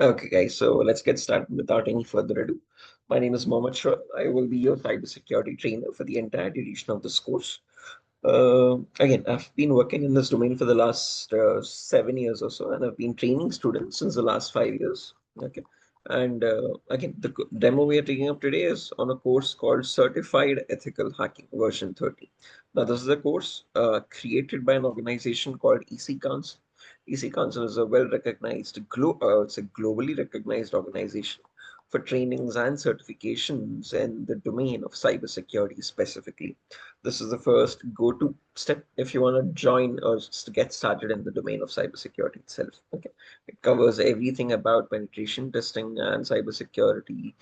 Okay, guys, so let's get started without any further ado. My name is Mohammed Shah. I will be your cybersecurity trainer for the entire duration of this course. Again, I've been working in this domain for the last 7 years or so, and I've been training students since the last 5 years. Okay, and again, the demo we are taking up today is on a course called Certified Ethical Hacking version 13. Now, this is a course created by an organization called EC Council. EC Council is a well-recognized, it's a globally recognized organization for trainings and certifications in the domain of cybersecurity specifically. This is the first go-to step if you want to join or just to get started in the domain of cybersecurity itself. Okay, it covers everything about penetration testing and cybersecurity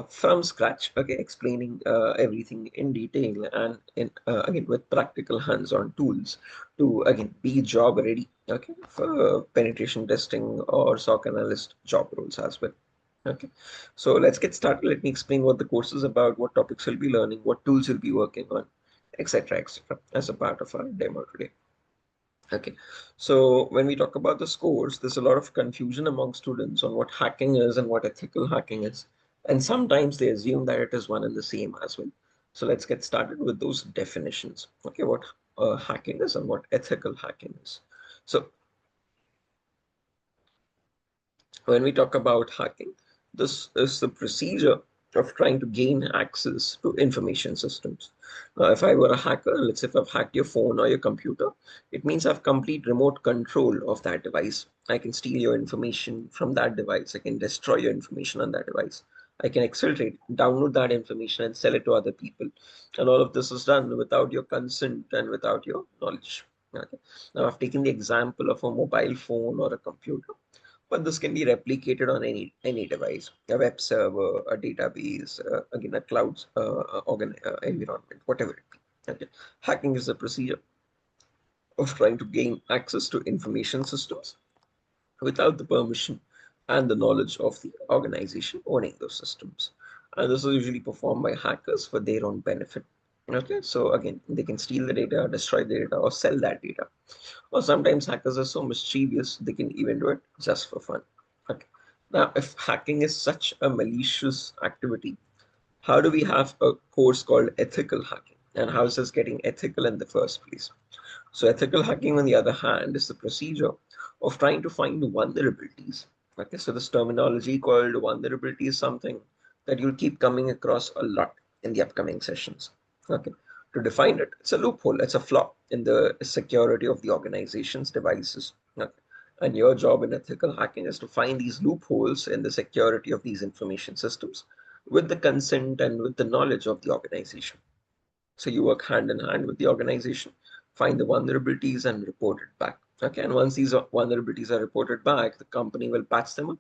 from scratch. Okay, explaining everything in detail and in again with practical hands-on tools to again be job ready. Okay, for penetration testing or SOC analyst job roles as well. Okay, so let's get started. Let me explain what the course is about, what topics you'll be learning, what tools you'll be working on, etc., etc., as a part of our demo today. Okay, so when we talk about this course, there's a lot of confusion among students on what hacking is and what ethical hacking is. And sometimes they assume that it is one and the same as well. So let's get started with those definitions. Okay, what hacking is and what ethical hacking is. So when we talk about hacking, this is the procedure of trying to gain access to information systems. Now, if I were a hacker, let's say if I've hacked your phone or your computer, it means I have complete remote control of that device. I can steal your information from that device. I can destroy your information on that device. I can exfiltrate, download that information and sell it to other people. And all of this is done without your consent and without your knowledge. Okay. Now, I've taken the example of a mobile phone or a computer, but this can be replicated on any device, a web server, a database, again a cloud environment, whatever it be. Okay. Hacking is the procedure of trying to gain access to information systems without the permission and the knowledge of the organization owning those systems. And this is usually performed by hackers for their own benefit. Okay, so again, they can steal the data, destroy the data, or sell that data. Or sometimes hackers are so mischievous they can even do it just for fun. Okay. Now, if hacking is such a malicious activity, how do we have a course called ethical hacking? And how is this getting ethical in the first place? So ethical hacking, on the other hand, is the procedure of trying to find vulnerabilities. Okay, so this terminology called vulnerability is something that you'll keep coming across a lot in the upcoming sessions. Okay, to define it, it's a loophole, it's a flaw in the security of the organization's devices. Okay. And your job in ethical hacking is to find these loopholes in the security of these information systems with the consent and with the knowledge of the organization. So you work hand in hand with the organization, find the vulnerabilities and report it back. Okay, and once these vulnerabilities are reported back, the company will patch them up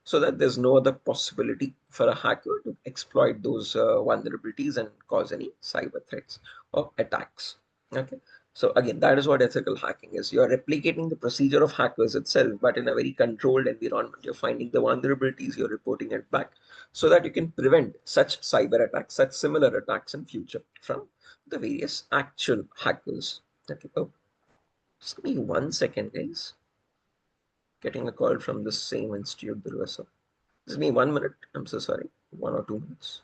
so that there's no other possibility for a hacker to exploit those vulnerabilities and cause any cyber threats or attacks. Okay, so again, that is what ethical hacking is. You're replicating the procedure of hackers itself, but in a very controlled environment. You're finding the vulnerabilities, you're reporting it back so that you can prevent such cyber attacks, such similar attacks in future from the various actual hackers. Okay. Oh, just give me 1 second, guys. Getting a call from the same institute, Durga. Just give me 1 minute. I'm so sorry. 1 or 2 minutes.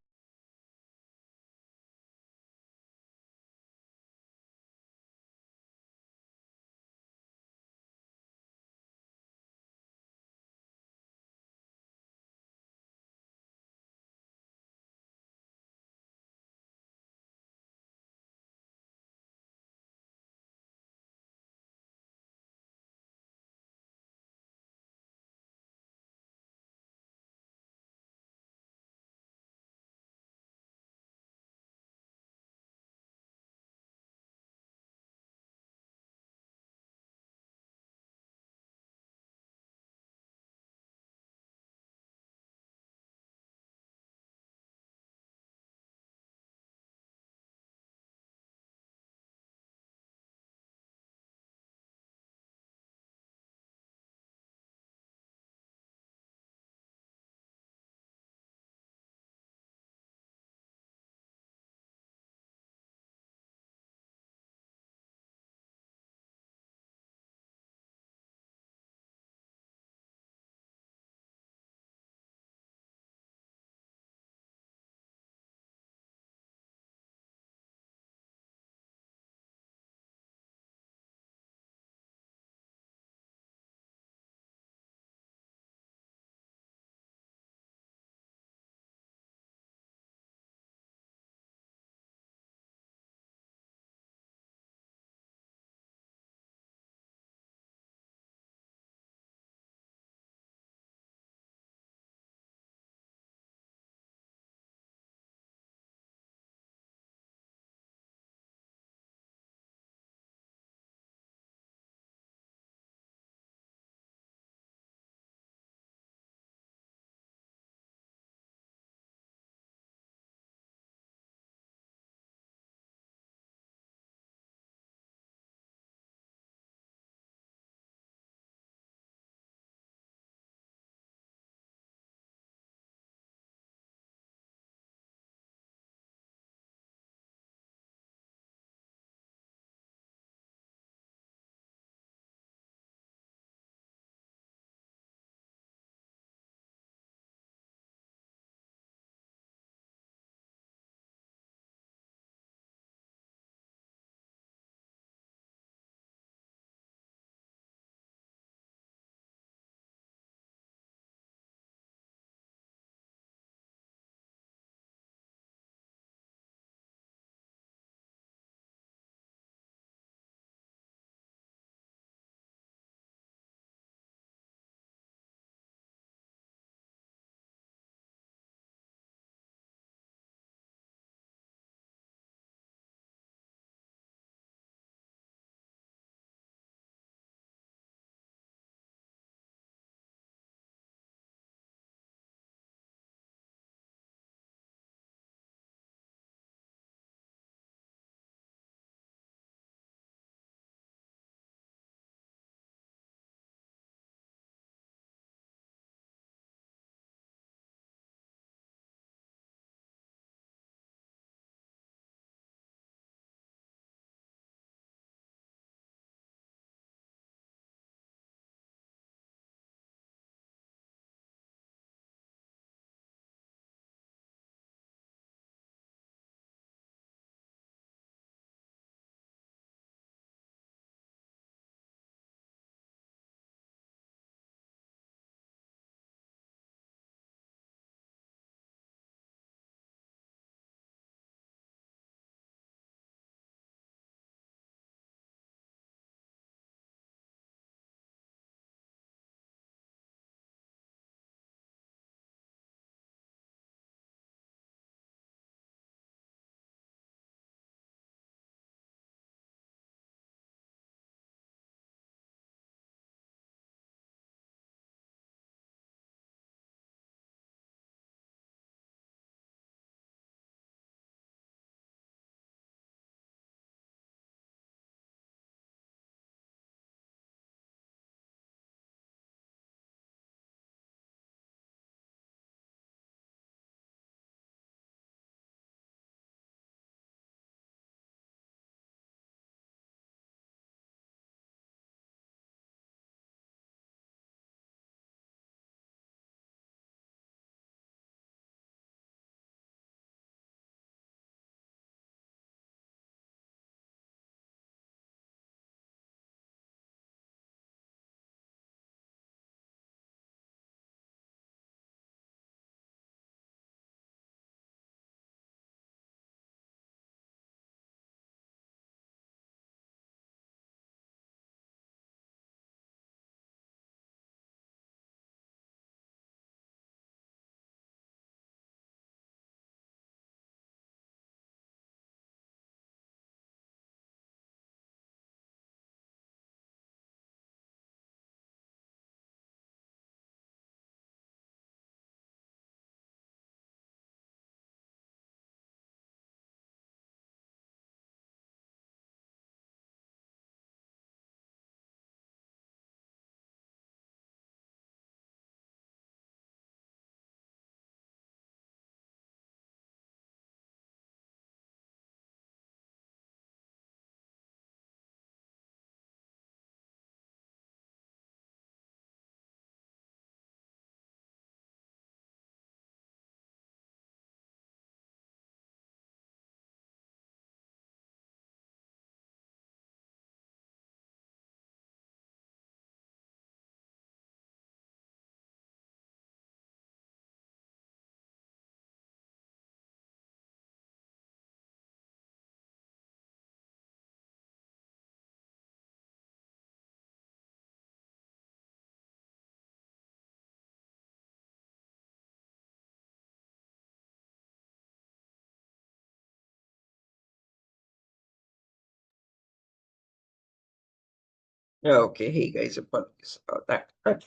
Yeah, okay. Hey guys, apologies about that. Right.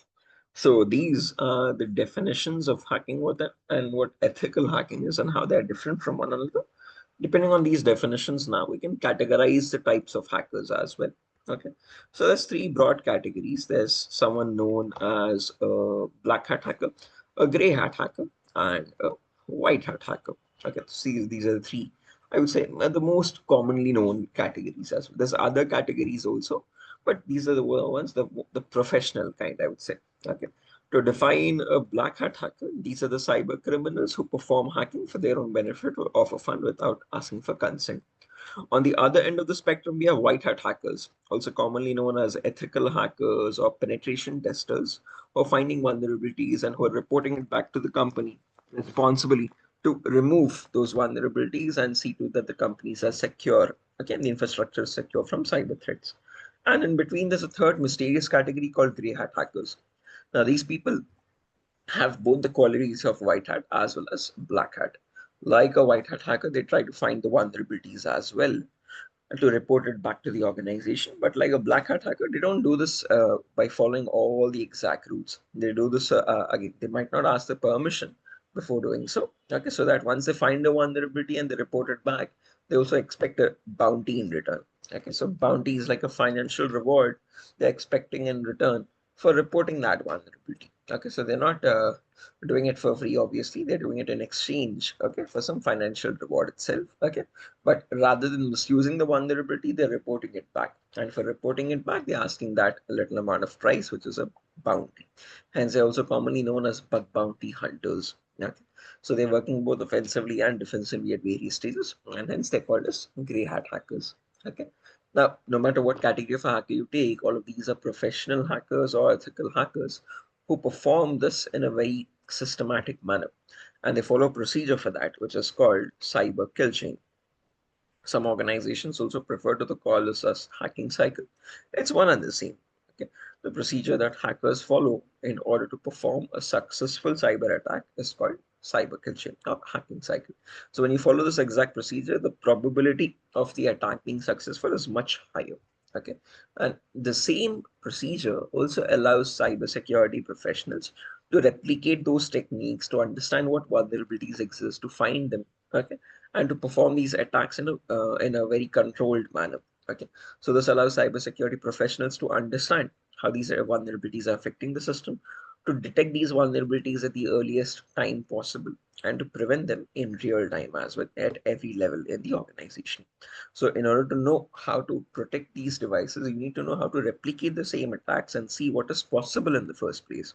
So these are the definitions of hacking, what ethical hacking is and how they are different from one another. Depending on these definitions, now we can categorize the types of hackers as well. Okay. So there's three broad categories. There's someone known as a black hat hacker, a gray hat hacker, and a white hat hacker. Okay. See, these are the three, I would say, the most commonly known categories as well. There's other categories also, but these are the ones, the professional kind, I would say. Okay. To define a black hat hacker, these are the cyber criminals who perform hacking for their own benefit or offer fun without asking for consent. On the other end of the spectrum, we have white hat hackers, also commonly known as ethical hackers or penetration testers, who are finding vulnerabilities and who are reporting it back to the company responsibly to remove those vulnerabilities and see to that the companies are secure. Again, the infrastructure is secure from cyber threats. And in between, there's a third mysterious category called gray hat hackers. Now, these people have both the qualities of white hat as well as black hat. Like a white hat hacker, they try to find the vulnerabilities as well and to report it back to the organization. But like a black hat hacker, they don't do this by following all the exact routes. They do this again. They might not ask the permission before doing so. Okay, so that once they find a vulnerability and they report it back, they also expect a bounty in return. Okay, so bounty is like a financial reward they're expecting in return for reporting that vulnerability. Okay, so they're not doing it for free. Obviously, they're doing it in exchange. Okay, for some financial reward itself. Okay, but rather than misusing the vulnerability, they're reporting it back. And for reporting it back, they're asking that a little amount of price, which is a bounty. Hence, they're also commonly known as bug bounty hunters. Okay. So they're working both offensively and defensively at various stages, and hence they're called as gray hat hackers. Okay. Now, no matter what category of hacker you take, all of these are professional hackers or ethical hackers who perform this in a very systematic manner. And they follow a procedure for that, which is called cyber kill chain. Some organizations also prefer to call this as hacking cycle. It's one and the same. Okay. The procedure that hackers follow in order to perform a successful cyber attack is called cyber kill chain or hacking cycle. So when you follow this exact procedure, the probability of the attack being successful is much higher. Okay. And the same procedure also allows cybersecurity professionals to replicate those techniques, to understand what vulnerabilities exist, to find them. Okay, and to perform these attacks in a very controlled manner. Okay, so this allows cybersecurity professionals to understand how these vulnerabilities are affecting the system, to detect these vulnerabilities at the earliest time possible, and to prevent them in real time as well at every level in the organization. So, in order to know how to protect these devices, you need to know how to replicate the same attacks and see what is possible in the first place.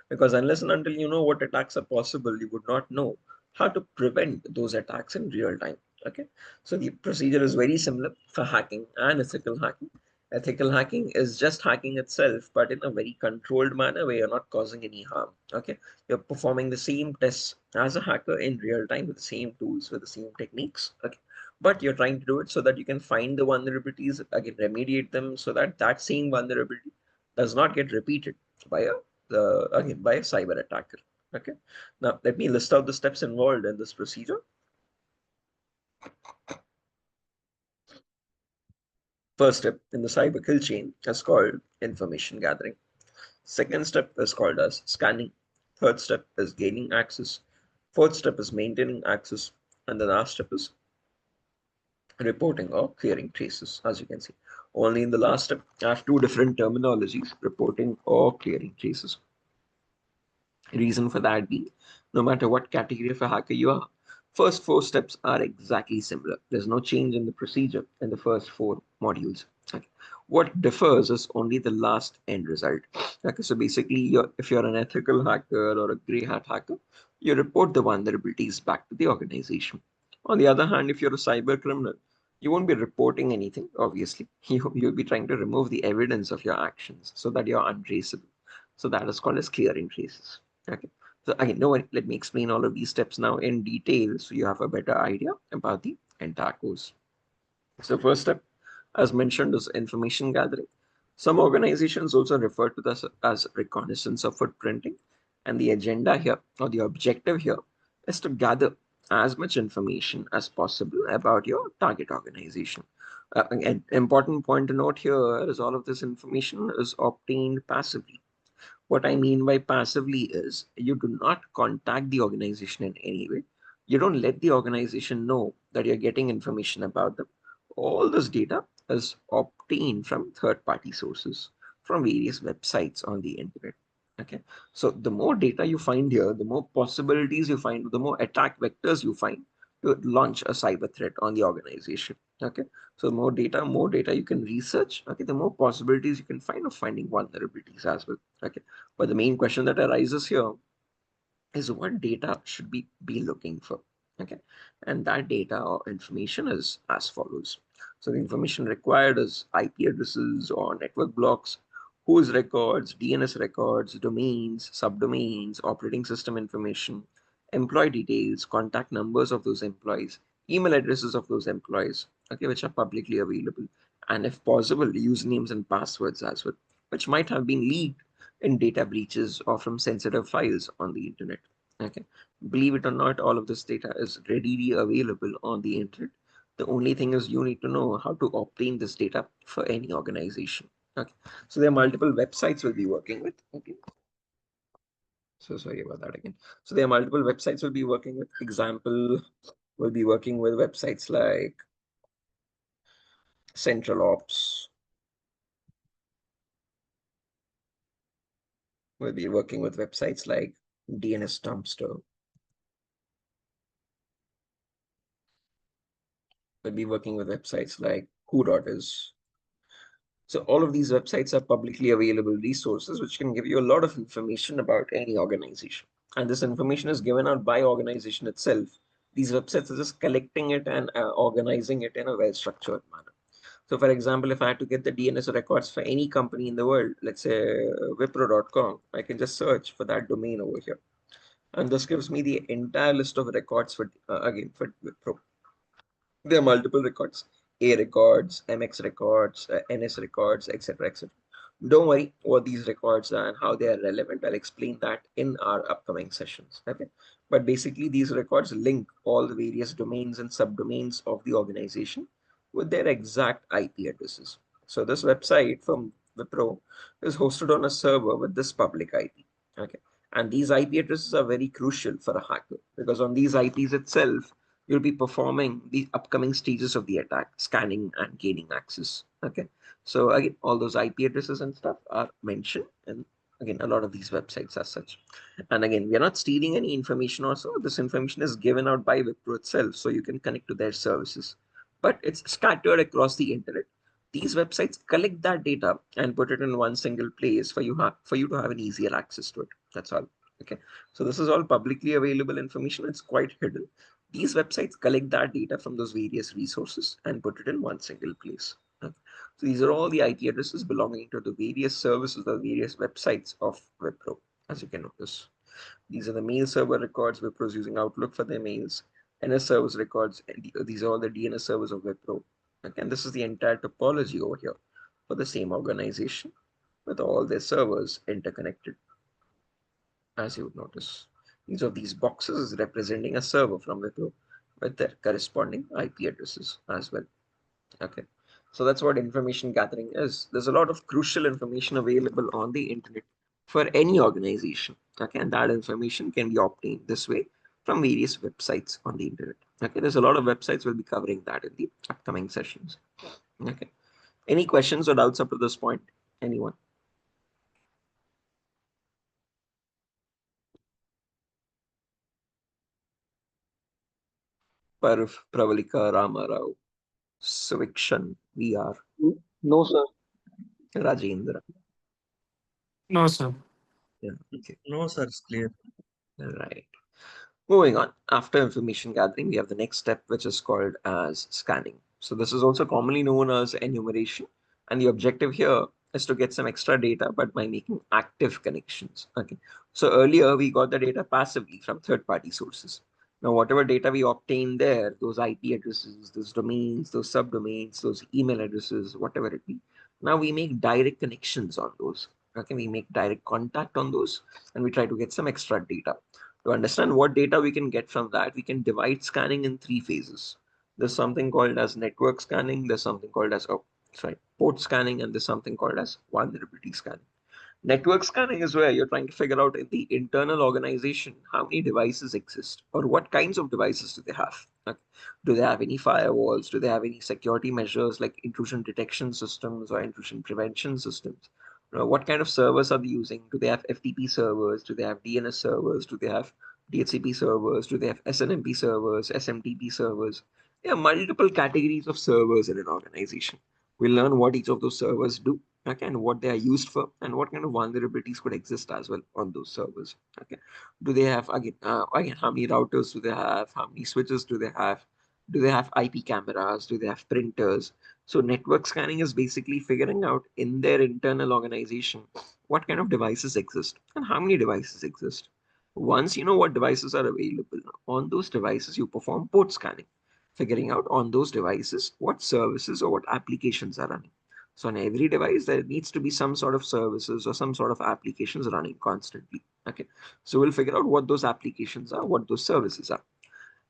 Because unless and until you know what attacks are possible, you would not know how to prevent those attacks in real time. Okay, so the procedure is very similar for hacking and ethical hacking. Ethical hacking is just hacking itself, but in a very controlled manner where you're not causing any harm. Okay, you're performing the same tests as a hacker in real time with the same tools, with the same techniques. Okay, but you're trying to do it so that you can find the vulnerabilities, again, remediate them so that that same vulnerability does not get repeated by again by a cyber attacker. Okay. Now let me list out the steps involved in this procedure. First step in the cyber kill chain is called information gathering. Second step is called as scanning. Third step is gaining access. Fourth step is maintaining access. And the last step is reporting or clearing traces, as you can see. Only in the last step, I have two different terminologies, reporting or clearing traces. Reason for that being, no matter what category of a hacker you are, first four steps are exactly similar. There's no change in the procedure in the first four modules. Okay. What differs is only the last end result. Okay, so basically, if you're an ethical hacker or a gray hat hacker, you report the vulnerabilities back to the organization. On the other hand, if you're a cyber criminal, you won't be reporting anything, obviously. You'll be trying to remove the evidence of your actions so that you're untraceable. So that is called as clearing traces. Okay. So again, no, let me explain all of these steps now in detail so you have a better idea about the entire course. So first step, as mentioned, is information gathering. Some organizations also refer to this as reconnaissance or footprinting. And the agenda here, or the objective here, is to gather as much information as possible about your target organization. An important point to note here is all of this information is obtained passively. What I mean by passively is you do not contact the organization in any way. You don't let the organization know that you're getting information about them. All this data is obtained from third-party sources, from various websites on the internet. Okay, so the more data you find here, the more possibilities you find, the more attack vectors you find to launch a cyber threat on the organization. Okay, so more data you can research. Okay, the more possibilities you can find of finding vulnerabilities as well. Okay, but the main question that arises here is what data should be looking for. Okay, and that data or information is as follows. So the information required is IP addresses or network blocks, whose records, DNS records, domains, subdomains, operating system information, employee details, contact numbers of those employees, email addresses of those employees, okay, which are publicly available, and if possible usernames and passwords as well, which might have been leaked in data breaches or from sensitive files on the internet. Okay, believe it or not, all of this data is readily available on the internet. The only thing is you need to know how to obtain this data for any organization. Okay, so there are multiple websites we'll be working with. Okay, so sorry about that again. So there are multiple websites we'll be working with. Example, we'll be working with websites like Central Ops. We'll be working with websites like DNS Dumpster. We'll be working with websites like who.is. So all of these websites are publicly available resources which can give you a lot of information about any organization. And this information is given out by organization itself. These websites are just collecting it and organizing it in a well-structured manner. So for example, if I had to get the DNS records for any company in the world, let's say wipro.com, I can just search for that domain over here. And this gives me the entire list of records for, again, for Wipro. There are multiple records, A records, MX records, NS records, etc. etc. Don't worry what these records are and how they are relevant. I'll explain that in our upcoming sessions. Okay. But basically, these records link all the various domains and subdomains of the organization with their exact IP addresses. So this website from Wipro is hosted on a server with this public IP. Okay. And these IP addresses are very crucial for a hacker because on these IPs itself, you'll be performing the upcoming stages of the attack, scanning and gaining access. Okay. So again, all those IP addresses and stuff are mentioned, and again, a lot of these websites as such. And again, we are not stealing any information also. This information is given out by Wipro itself, so you can connect to their services. But it's scattered across the internet. These websites collect that data and put it in one single place for you to have an easier access to it. That's all. Okay. So this is all publicly available information. It's quite hidden. These websites collect that data from those various resources and put it in one single place. Okay. So these are all the IP addresses belonging to the various services, the various websites of Wipro, as you can notice. These are the mail server records. Wipro is using Outlook for their mails. NS service records. And these are all the DNS servers of Wipro. Okay. And this is the entire topology over here for the same organization with all their servers interconnected, as you would notice. Each of these boxes is representing a server from Wipro with their corresponding IP addresses as well. Okay. So that's what information gathering is. There's a lot of crucial information available on the internet for any organization. Okay. And that information can be obtained this way from various websites on the internet. Okay. There's a lot of websites. We'll be covering that in the upcoming sessions. Okay. Any questions or doubts up to this point? Anyone? Parv, Pravalika, Ramarao, Suvikshan, VR, No, sir. Rajendra. No, sir. Yeah. Okay. No, sir, it's clear. Right. Moving on, after information gathering, we have the next step, which is called as scanning. So this is also commonly known as enumeration. And the objective here is to get some extra data, but by making active connections. Okay. So earlier we got the data passively from third-party sources. Now, whatever data we obtain there, those IP addresses, those domains, those subdomains, those email addresses, whatever it be, now we make direct connections on those. Okay, we make direct contact on those, and we try to get some extra data. To understand what data we can get from that, we can divide scanning in three phases. There's something called as network scanning. There's something called as, port scanning, and there's something called as vulnerability scanning. Network scanning is where you're trying to figure out in the internal organization how many devices exist or what kinds of devices do they have. Like, do they have any firewalls? Do they have any security measures like intrusion detection systems or intrusion prevention systems? What kind of servers are they using? Do they have FTP servers? Do they have DNS servers? Do they have DHCP servers? Do they have SNMP servers, SMTP servers? There are multiple categories of servers in an organization. We'll learn what each of those servers do, okay, and what they are used for, and what kind of vulnerabilities could exist as well on those servers. Okay, do they have again how many routers do they have? How many switches do they have? Do they have IP cameras? Do they have printers? So network scanning is basically figuring out in their internal organization what kind of devices exist and how many devices exist. Once you know what devices are available on those devices, you perform port scanning, figuring out on those devices what services or what applications are running. So on every device, there needs to be some sort of services or some sort of applications running constantly. Okay. So we'll figure out what those applications are, what those services are.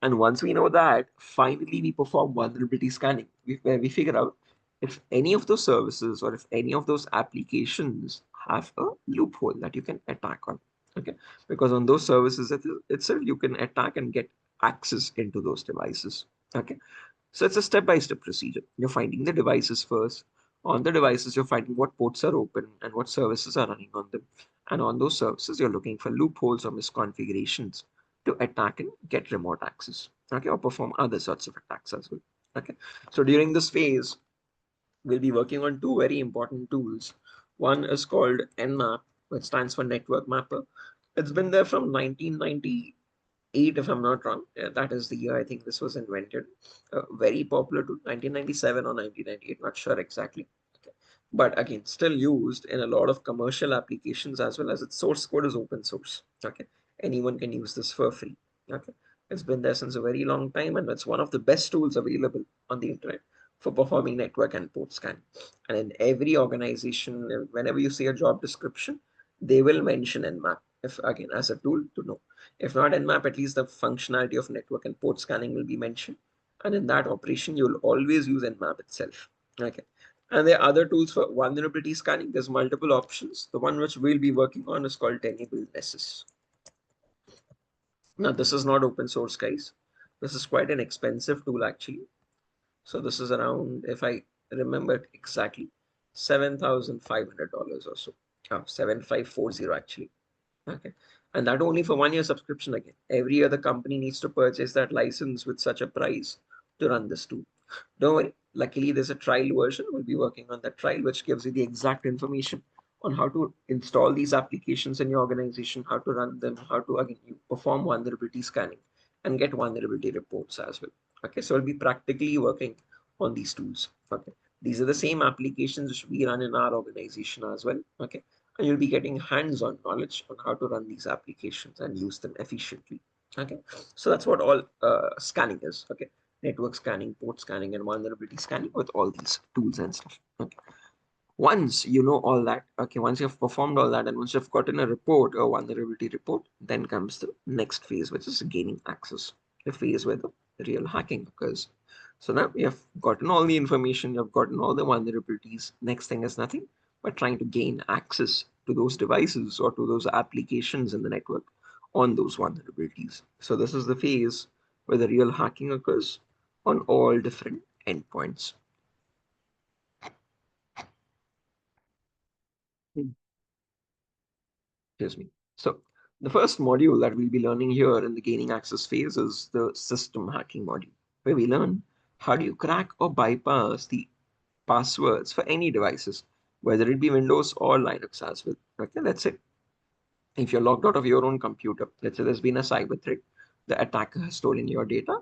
And once we know that, finally we perform vulnerability scanning, where we figure out if any of those services or if any of those applications have a loophole that you can attack on. Okay. Because on those services itself, you can attack and get access into those devices. Okay. So it's a step-by-step procedure. You're finding the devices first. On the devices, you're finding what ports are open and what services are running on them. And on those services, you're looking for loopholes or misconfigurations to attack and get remote access. Okay, or perform other sorts of attacks as well. Okay. So during this phase, we'll be working on two very important tools. One is called Nmap, which stands for Network Mapper. It's been there from 1998, if I'm not wrong. That is the year I think this was invented. Very popular to 1997 or 1998, not sure exactly. Okay. But again, still used in a lot of commercial applications as well as its source code is open source. Okay. Anyone can use this for free. Okay. It's been there since a very long time and it's one of the best tools available on the internet for performing network and port scan. And in every organization, whenever you see a job description, they will mention Nmap, if again as a tool to know. If not Nmap, at least the functionality of network and port scanning will be mentioned. And in that operation, you'll always use Nmap itself. Okay. And there are other tools for vulnerability scanning. There's multiple options. The one which we'll be working on is called Tenable Nessus. Now, this is not open source, guys. This is quite an expensive tool, actually. So this is around, if I remember it exactly, $7,500 or so. 7540 actually. Okay. And that only for 1 year subscription again. Every other company needs to purchase that license with such a price to run this tool. Don't worry. Luckily, there's a trial version. We'll be working on that trial, which gives you the exact information on how to install these applications in your organization, how to run them, how to again you perform vulnerability scanning and get vulnerability reports as well. Okay, so we'll be practically working on these tools. Okay, these are the same applications which we run in our organization as well. Okay, and you'll be getting hands-on knowledge on how to run these applications and use them efficiently. Okay, so that's what all scanning is. Okay, network scanning, port scanning, and vulnerability scanning with all these tools and stuff. Okay. Once you know all that, okay, once you've performed all that and once you've gotten a report, a vulnerability report, then comes the next phase, which is gaining access, the phase where the real hacking occurs. So now you have gotten all the information, you've gotten all the vulnerabilities. Next thing is nothing but trying to gain access to those devices or to those applications in the network on those vulnerabilities. So this is the phase where the real hacking occurs on all different endpoints. Excuse me. So the first module that we'll be learning here in the gaining access phase is the system hacking module, where we learn how do you crack or bypass the passwords for any devices, whether it be Windows or Linux as well. Okay, that's it. If you're logged out of your own computer, let's say there's been a cyber threat, the attacker has stolen your data,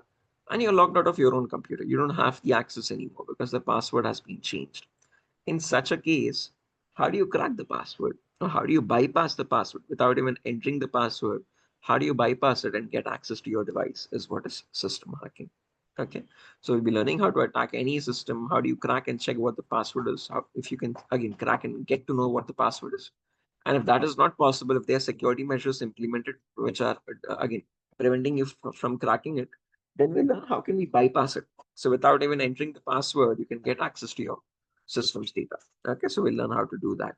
and you're logged out of your own computer. You don't have the access anymore because the password has been changed. In such a case, how do you crack the password? Or how do you bypass the password without even entering the password? How do you bypass it and get access to your device is what is system hacking. Okay, so we'll be learning how to attack any system. How do you crack and check what the password is? How, if you can again crack and get to know what the password is. And if that is not possible, if there are security measures implemented which are again preventing you from cracking it, Then we learn how can we bypass it. So without even entering the password, you can get access to your system's data. Okay, so we'll learn how to do that.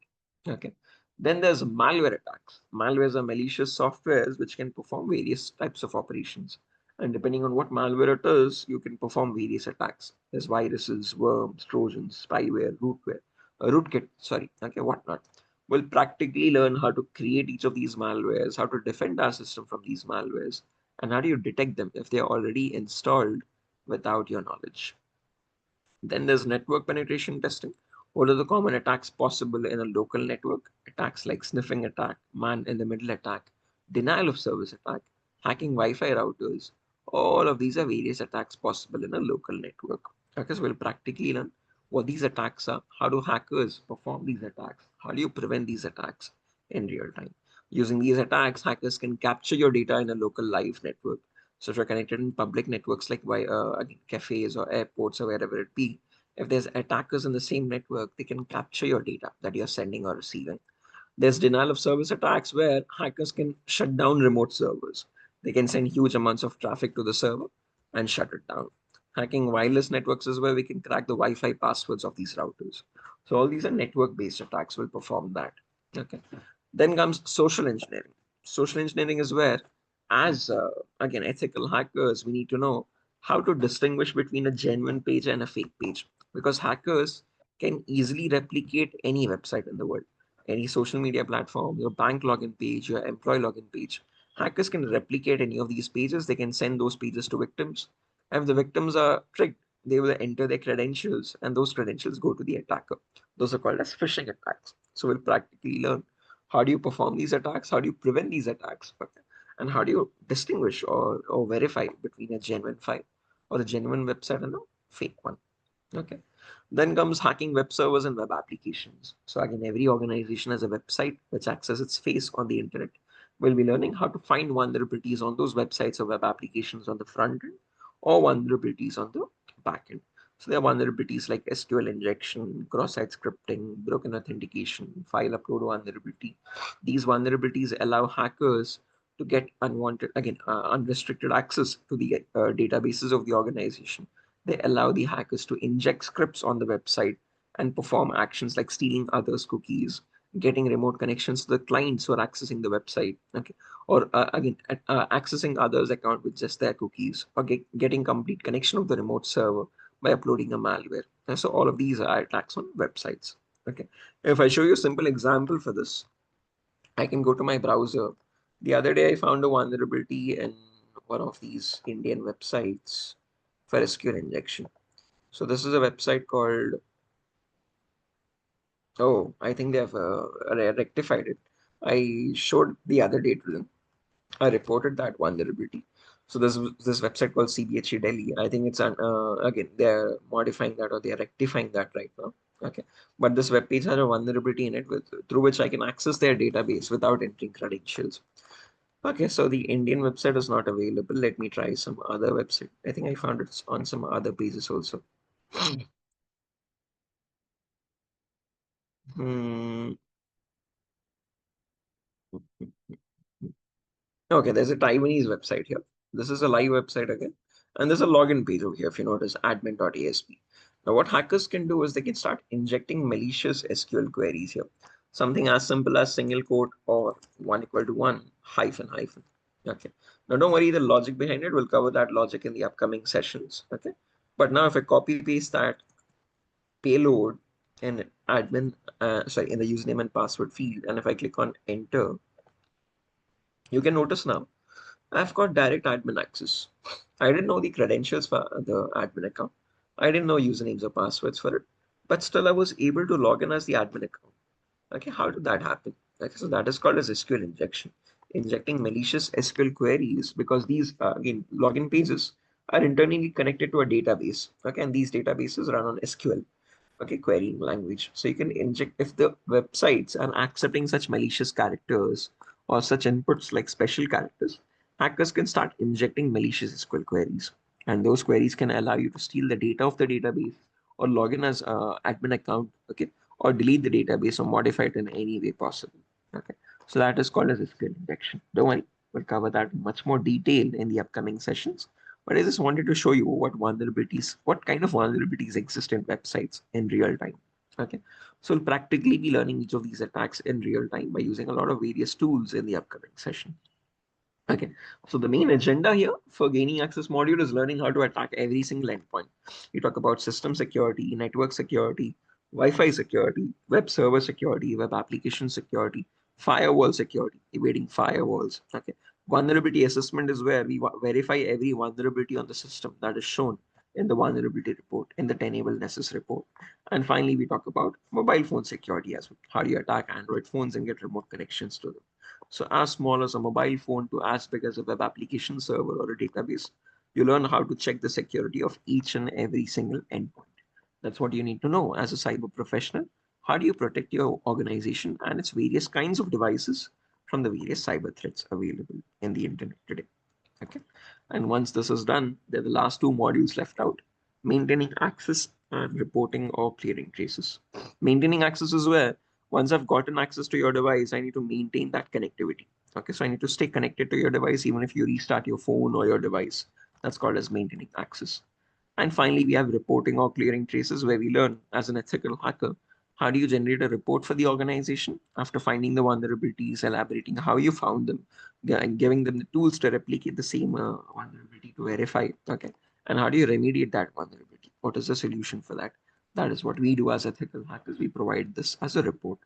Okay. Then there's malware attacks. Malwares are malicious softwares which can perform various types of operations. And depending on what malware it is, you can perform various attacks. There's viruses, worms, trojans, spyware, rootkit, sorry, okay, whatnot. We'll practically learn how to create each of these malwares, how to defend our system from these malwares, and how do you detect them if they are already installed without your knowledge. Then there's network penetration testing. What are the common attacks possible in a local network? Attacks like sniffing attack, man in the middle attack, denial of service attack, hacking Wi-Fi routers. All of these are various attacks possible in a local network. Okay, so we'll practically learn what these attacks are, how do hackers perform these attacks, how do you prevent these attacks in real time. Using these attacks, hackers can capture your data in a local live network. So if you're connected in public networks like again, cafes or airports or wherever it be, if there's attackers in the same network, they can capture your data that you're sending or receiving. There's denial of service attacks where hackers can shut down remote servers. They can send huge amounts of traffic to the server and shut it down. Hacking wireless networks is where we can crack the Wi-Fi passwords of these routers. So all these are network-based attacks will perform that. Okay. Then comes social engineering. Social engineering is where, as again ethical hackers, we need to know how to distinguish between a genuine page and a fake page, because hackers can easily replicate any website in the world, any social media platform, your bank login page, your employee login page. Hackers can replicate any of these pages. They can send those pages to victims. If the victims are tricked, they will enter their credentials, and those credentials go to the attacker. Those are called as phishing attacks. So we'll practically learn how do you perform these attacks, how do you prevent these attacks, okay? And how do you distinguish or verify between a genuine file or a genuine website and a fake one. Okay. Then comes hacking web servers and web applications. So again, every organization has a website which acts as its face on the internet. We'll be learning how to find vulnerabilities on those websites or web applications on the front end or vulnerabilities on the back end. So there are vulnerabilities like SQL injection, cross-site scripting, broken authentication, file upload vulnerability. These vulnerabilities allow hackers to get unwanted, again, unrestricted access to the databases of the organization. They allow the hackers to inject scripts on the website and perform actions like stealing others' cookies, getting remote connections to the clients who are accessing the website, okay, or again accessing others' account with just their cookies, or getting complete connection of the remote server by uploading a malware. And so all of these are attacks on websites. Okay, if I show you a simple example for this, I can go to my browser. The other day, I found a vulnerability in one of these Indian websites for SQL injection. So this is a website called, oh, I think they have rectified it. I showed the other day to them. I reported that vulnerability. So there's this website called CBHE Delhi. I think it's again they're modifying that or they're rectifying that right now. Okay, but this web page has a vulnerability in it with through which I can access their database without entering credentials. Okay, so the Indian website is not available. Let me try some other website. I think I found it on some other pages also. Hmm. Okay, there's a Taiwanese website here. This is a live website again. And there's a login page over here, if you notice, admin.asp. Now, what hackers can do is they can start injecting malicious SQL queries here. Something as simple as single quote or one equal to one hyphen hyphen. Okay. Now, don't worry, the logic behind it, we'll cover that logic in the upcoming sessions. Okay. But now, if I copy paste that payload in in the username and password field, and if I click on enter, you can notice now I've got direct admin access. I didn't know the credentials for the admin account. I didn't know usernames or passwords for it, but still I was able to log in as the admin account. Okay, how did that happen? Okay, so that is called as SQL injection, injecting malicious SQL queries because these again login pages are internally connected to a database. Okay, and these databases run on SQL. Okay, querying language. So you can inject if the websites are accepting such malicious characters or such inputs like special characters, hackers can start injecting malicious SQL queries. And those queries can allow you to steal the data of the database or log in as admin account, okay, or delete the database or modify it in any way possible. Okay. So that is called as SQL injection. Don't worry, we'll cover that in much more detail in the upcoming sessions. but I just wanted to show you what kind of vulnerabilities exist in websites in real time. Okay, so we'll practically be learning each of these attacks in real time by using a lot of various tools in the upcoming session. Okay, so the main agenda here for gaining access module is learning how to attack every single endpoint. We talk about system security, network security, Wi-Fi security, web server security, web application security, firewall security, evading firewalls. Okay, vulnerability assessment is where we verify every vulnerability on the system that is shown in the vulnerability report, in the tenable nessus report. And finally, we talk about mobile phone security as well. How do you attack Android phones and get remote connections to them? So as small as a mobile phone to as big as a web application server or a database, you learn how to check the security of each and every single endpoint. That's what you need to know as a cyber professional. How do you protect your organization and its various kinds of devices from the various cyber threats available in the internet today? Okay. And once this is done, there are the last two modules left out: maintaining access and reporting or clearing traces. Maintaining access is where once I've gotten access to your device, I need to maintain that connectivity. Okay, so I need to stay connected to your device even if you restart your phone or your device. That's called as maintaining access. And finally, we have reporting or clearing traces, where we learn as an ethical hacker how do you generate a report for the organization after finding the vulnerabilities, elaborating how you found them, and giving them the tools to replicate the same vulnerability to verify. Okay, and how do you remediate that vulnerability? What is the solution for that? That is what we do as ethical hackers. We provide this as a report.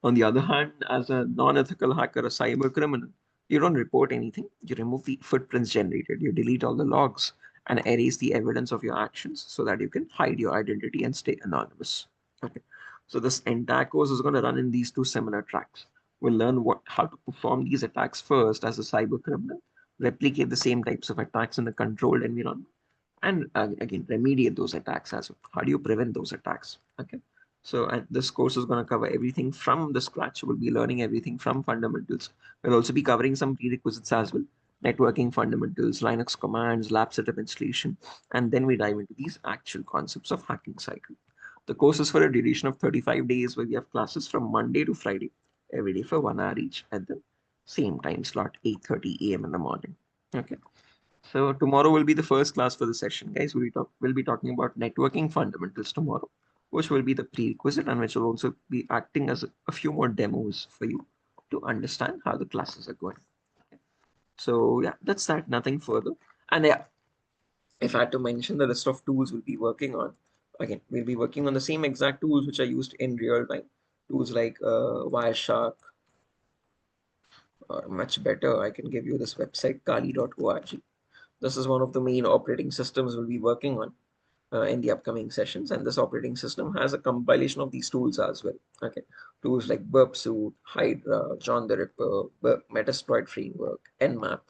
On the other hand, as a non-ethical hacker, a cyber criminal, you don't report anything. You remove the footprints generated. You delete all the logs and erase the evidence of your actions so that you can hide your identity and stay anonymous. Okay. So this entire course is going to run in these two similar tracks. We'll learn how to perform these attacks first as a cyber criminal, replicate the same types of attacks in a controlled environment, and again remediate those attacks as well. How do you prevent those attacks? Okay. So and this course is going to cover everything from the scratch. We'll be learning everything from fundamentals. We'll also be covering some prerequisites as well: networking fundamentals, Linux commands, lab setup installation, and then we dive into these actual concepts of hacking cycle. The course is for a duration of 35 days, where we have classes from Monday to Friday, every day for 1 hour each at the same time slot, 8:30 a.m. in the morning. Okay. So tomorrow will be the first class for the session, guys. We'll be talking about networking fundamentals tomorrow, which will be the prerequisite and which will also be acting as a few more demos for you to understand how the classes are going. So yeah, that's that. Nothing further. And yeah, if I had to mention the list of tools we'll be working on, again, we'll be working on the same exact tools which are used in real time. Tools like Wireshark, or much better, I can give you this website, kali.org. This is one of the main operating systems we'll be working on in the upcoming sessions. And this operating system has a compilation of these tools as well. Okay, tools like burpsuit, Hydra, John the Ripper, Metasploit framework, Nmap,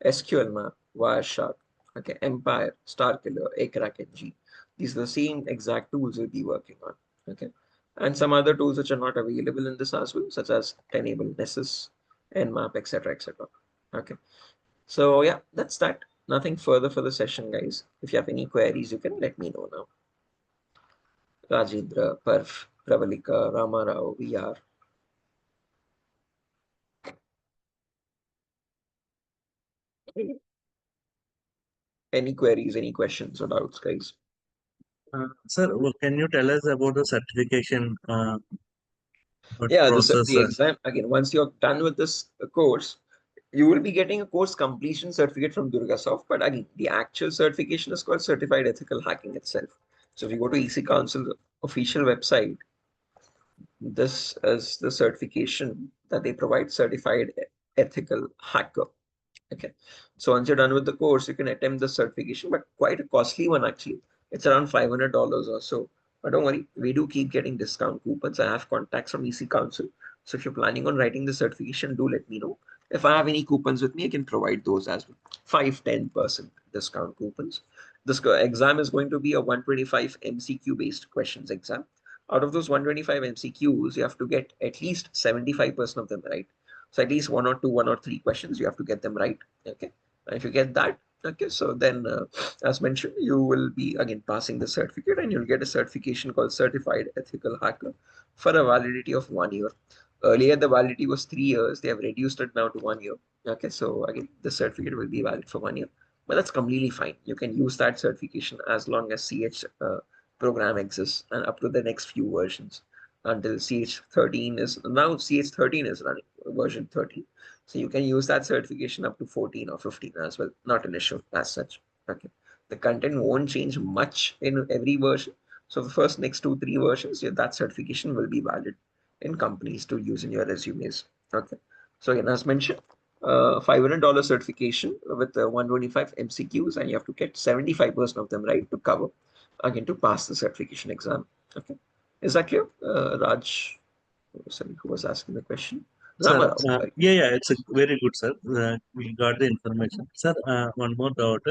SQLmap, Wireshark, okay, Empire, Starkiller, AcrackNG. These are the same exact tools we'll be working on. Okay, and some other tools which are not available in this as well, such as Tenable, Nessus, Nmap, etc., etc. Okay. So yeah, that's that. Nothing further for the session, guys. If you have any queries, you can let me know now. Rajendra, Parv, Pravalika, Ramarao, VR. Any queries, any questions or doubts, guys? Sir, well, can you tell us about the certification what Yeah, process? the exam, again, once you're done with this course, you will be getting a course completion certificate from DurgaSoft. But again, the actual certification is called Certified Ethical Hacking itself. So if you go to EC Council official website, this is the certification that they provide: Certified Ethical Hacker. Okay. So once you're done with the course, you can attempt the certification, but quite a costly one actually. It's around $500 or so. But don't worry, we do keep getting discount coupons. I have contacts from EC Council. So if you're planning on writing the certification, do let me know. If I have any coupons with me, I can provide those as well. 5-10% discount coupons. This exam is going to be a 125 MCQ based questions exam. Out of those 125 MCQs, you have to get at least 75% of them right. So at least one or two, 1 or 3 questions, you have to get them right. Okay. And if you get that, okay, so then as mentioned, you will be again passing the certificate and you'll get a certification called Certified Ethical Hacker for a validity of 1 year. Earlier, the validity was 3 years. They have reduced it now to 1 year. Okay, so again, the certificate will be valid for 1 year. But that's completely fine. You can use that certification as long as CH program exists and up to the next few versions until CH13 is now CH13 is running version 13. So you can use that certification up to 14 or 15 as well. Not an issue as such. Okay. The content won't change much in every version. So the first next 2-3 versions, yeah, that certification will be valid in companies to use in your resumes. Okay. So again, as mentioned, $500 certification with 125 MCQs, and you have to get 75% of them right to cover again to pass the certification exam. Okay, is that clear? Raj, sorry, who was asking the question? Sir, Ramarao, sorry. yeah, it's a very good, sir. We got the information. Sir, one more doubt.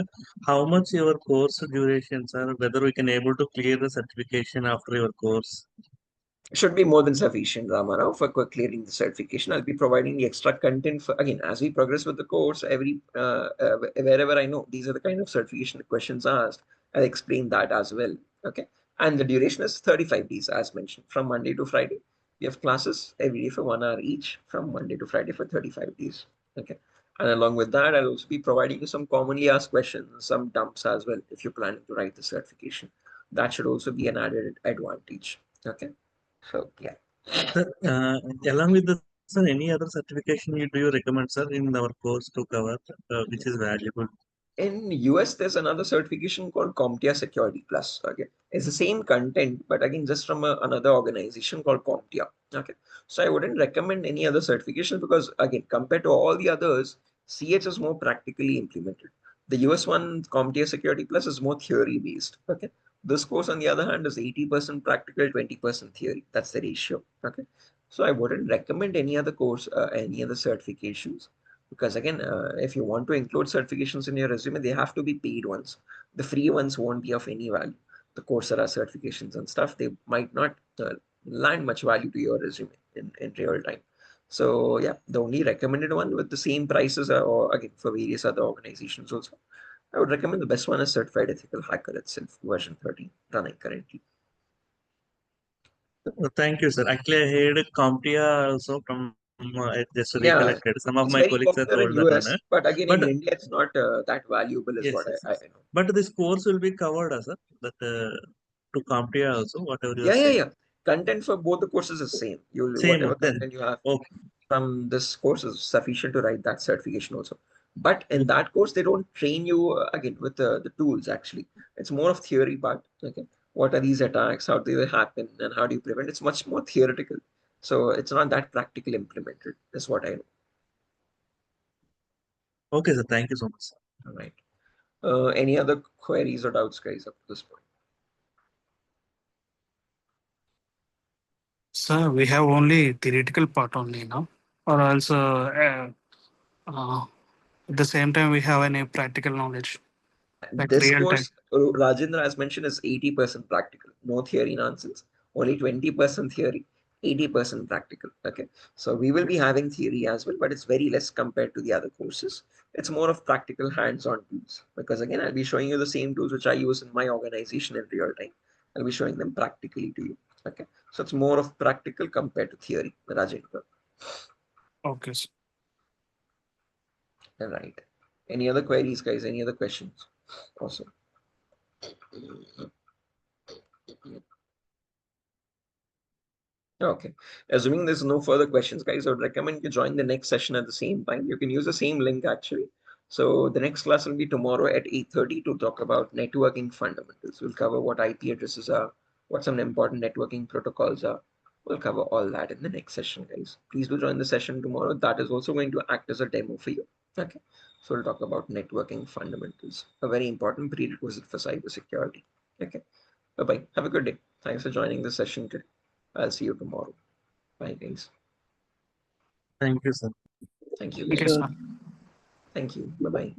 How much your course duration, sir? Whether we can able to clear the certification after your course? Should be more than sufficient, Ramarao, for clearing the certification. I'll be providing the extra content for, again, as we progress with the course, wherever I know these are the kind of certification questions asked, I'll explain that as well. Okay. And the duration is 35 days, as mentioned, from Monday to Friday. We have classes every day for 1 hour each, from Monday to Friday for 35 days. Okay. And along with that, I'll also be providing you some commonly asked questions, some dumps as well, if you're planning to write the certification. That should also be an added advantage. Okay. So yeah. Sir, along with the sir, any other certification do you recommend, sir, in our course to cover, which is valuable? In US, there's another certification called CompTIA Security Plus. Okay, it's the same content, but again, just from another organization called CompTIA. Okay, so I wouldn't recommend any other certification because again, compared to all the others, CH is more practically implemented. The US one, CompTIA Security Plus, is more theory based. Okay, this course, on the other hand, is 80% practical, 20% theory. That's the ratio. Okay, so I wouldn't recommend any other course, any other certifications because again, if you want to include certifications in your resume, they have to be paid ones. The free ones won't be of any value. The Coursera certifications and stuff, they might not land much value to your resume in real time. So yeah, the only recommended one with the same prices or again for various other organizations also, I would recommend the best one is Certified Ethical Hacker itself, version 13, running currently. Thank you, sir. Actually, I heard CompTIA also from just Yeah, recollected. Some of it's my very colleagues have popular in told that one. US, but again But in India, it's not that valuable, is yes, what yes, I yes. know. But this course will be covered, sir. That to CompTIA also, whatever you are Yeah. saying. Content for both the courses is same. You'll Same whatever then. content you have Okay. from this course is sufficient to write that certification also. But in Okay. that course, they don't train you again with the tools actually. It's more of theory part. Okay. What are these attacks? How do they happen? And how do you prevent? It's much more theoretical. So it's not that practical implemented, is what I know. Okay, sir. Thank you so much, sir. All right. Any other queries or doubts, guys, up to this point? Sir, we have only theoretical part only now, or also at the same time we have any practical knowledge like This real time. course, Rajendra has mentioned, is 80% practical. No theory nonsense. Only 20% theory, 80% practical. Okay. So we will be having theory as well, but it's very less compared to the other courses. It's more of practical hands-on tools. Because again, I'll be showing you the same tools which I use in my organization in real time. I'll be showing them practically to you. Okay. So it's more of practical compared to theory, Rajendra. Okay, sir. All right. Any other queries, guys? Any other questions? Awesome. Okay. Assuming there's no further questions, guys, I would recommend you join the next session at the same time. You can use the same link actually. So the next class will be tomorrow at 8:30 to talk about networking fundamentals. We'll cover what IP addresses are, what some important networking protocols are. We'll cover all that in the next session, guys. Please do join the session tomorrow. That is also going to act as a demo for you. Okay. So we'll talk about networking fundamentals, a very important prerequisite for cybersecurity. Okay. Bye-bye. Have a good day. Thanks for joining the session today. I'll see you tomorrow. Bye, guys. Thank you, sir. Thank you, Thank you, guys. sir. Thank you. Bye bye.